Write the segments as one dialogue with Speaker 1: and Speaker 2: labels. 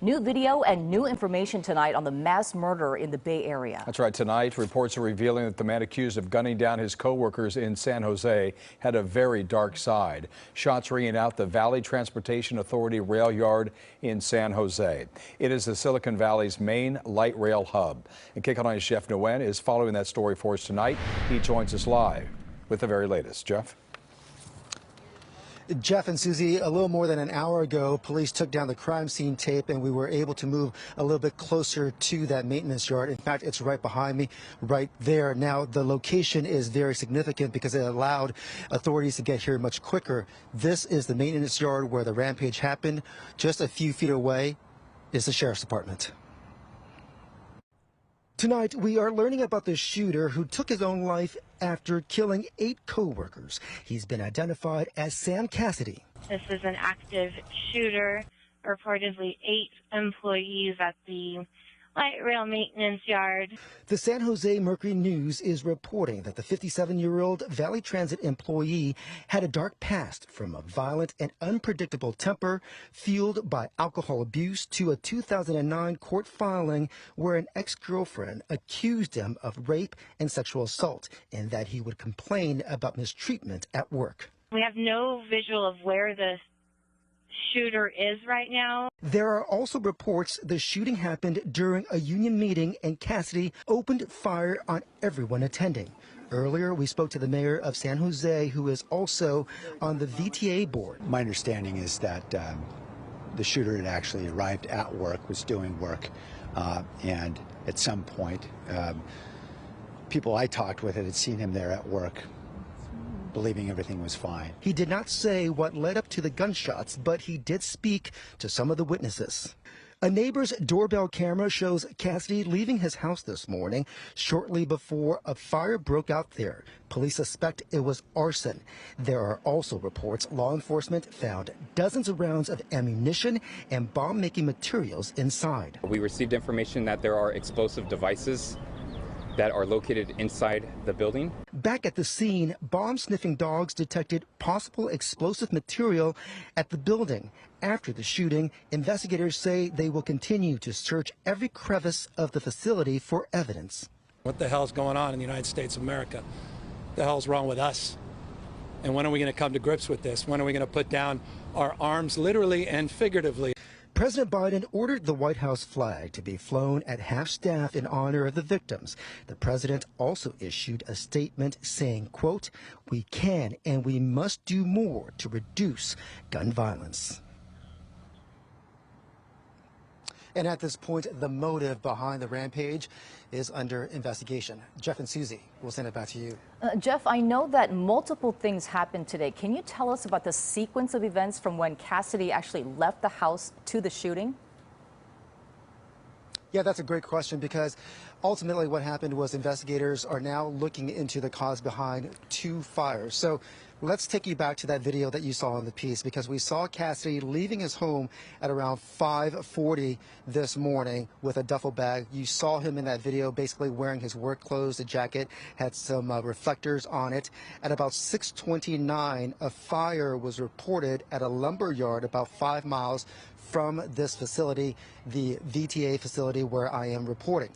Speaker 1: New video and new information tonight on the mass murder in the Bay Area.
Speaker 2: That's right. Tonight, reports are revealing that the man accused of gunning down his co-workers in San Jose had a very dark side. Shots ringing out the Valley Transportation Authority rail yard in San Jose. It is the Silicon Valley's main light rail hub. And KCAL9's Jeff Nguyen is following that story for us tonight. He joins us live with the very latest. Jeff?
Speaker 3: Jeff and Susie, a little more than an hour ago, police took down the crime scene tape and we were able to move a little bit closer to that maintenance yard. In fact, it's right behind me, right there. Now, the location is very significant because it allowed authorities to get here much quicker. This is the maintenance yard where the rampage happened. Just a few feet away is the sheriff's department. Tonight, we are learning about the shooter who took his own life after killing 8 co-workers. He's been identified as Sam Cassidy.
Speaker 4: This is an active shooter, reportedly 8 employees at the light rail maintenance yard.
Speaker 3: The San Jose Mercury News is reporting that the 57-year-old Valley Transit employee had a dark past, from a violent and unpredictable temper fueled by alcohol abuse to a 2009 court filing where an ex-girlfriend accused him of rape and sexual assault, and that he would complain about mistreatment at work.
Speaker 4: We have no visual of where the shooter is right now.
Speaker 3: There are also reports the shooting happened during a union meeting and Cassidy opened fire on everyone attending. Earlier, we spoke to the mayor of San Jose, who is also on the VTA board.
Speaker 5: My understanding is that the shooter had actually arrived at work, was doing work, and at some point, people I talked with had seen him there at work, believing everything was fine.
Speaker 3: He did not say what led up to the gunshots, but he did speak to some of the witnesses. A neighbor's doorbell camera shows Cassidy leaving his house this morning shortly before a fire broke out there. Police suspect it was arson. There are also reports law enforcement found dozens of rounds of ammunition and bomb-making materials inside.
Speaker 6: We received information that there are explosive devices that are located inside the building.
Speaker 3: Back at the scene, bomb-sniffing dogs detected possible explosive material at the building. After the shooting, investigators say they will continue to search every crevice of the facility for evidence.
Speaker 7: What the hell's going on in the United States of America? What the hell's wrong with us? And when are we going to come to grips with this? When are we going to put down our arms, literally and figuratively?
Speaker 3: President Biden ordered the White House flag to be flown at half-staff in honor of the victims. The president also issued a statement saying, quote, "We can and we must do more to reduce gun violence." And at this point, the motive behind the rampage is under investigation. Jeff and Susie, we'll send it back to you.
Speaker 1: Jeff, I know that multiple things happened today. Can you tell us about the sequence of events from when Cassidy actually left the house to the shooting?
Speaker 3: Yeah, that's a great question, because ultimately what happened was investigators are now looking into the cause behind 2 fires. So let's take you back to that video that you saw in the piece, because we saw Cassidy leaving his home at around 5:40 this morning with a duffel bag. You saw him in that video basically wearing his work clothes. The jacket had some reflectors on it. At about 6:29, a fire was reported at a lumber yard about 5 miles from this facility, the VTA facility where I am reporting.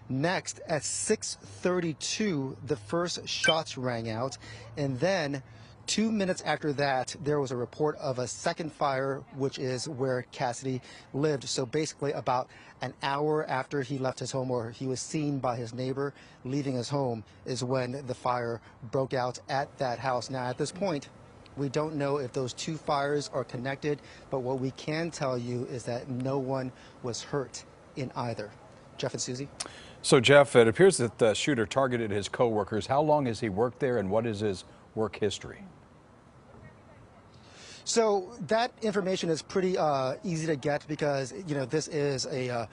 Speaker 3: Next, at 6:32, the first shots rang out, and then 2 minutes after that, there was a report of a second fire, which is where Cassidy lived. So basically about an hour after he left his home, or he was seen by his neighbor leaving his home, is when the fire broke out at that house. Now, at this point, we don't know if those 2 fires are connected, but what we can tell you is that no one was hurt in either. Jeff and Susie?
Speaker 2: So, Jeff, it appears that the shooter targeted his co-workers. How long has he worked there, and what is his work history?
Speaker 3: So that information is pretty easy to get, because, you know, this is a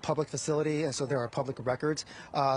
Speaker 3: public facility, and so there are public records.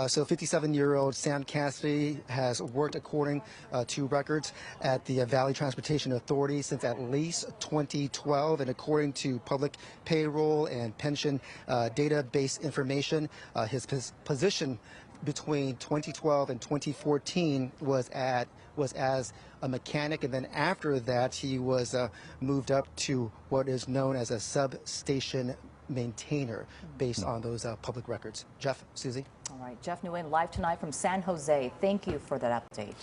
Speaker 3: So 57-year-old Sam Cassidy has worked, according to records, at the Valley Transportation Authority since at least 2012, and according to public payroll and pension database information, his position between 2012 and 2014 was as a mechanic, and then after that he was moved up to what is known as a substation maintainer based on those public records. Jeff, Susie.
Speaker 1: All right, Jeff Nguyen live tonight from San Jose. Thank you for that update.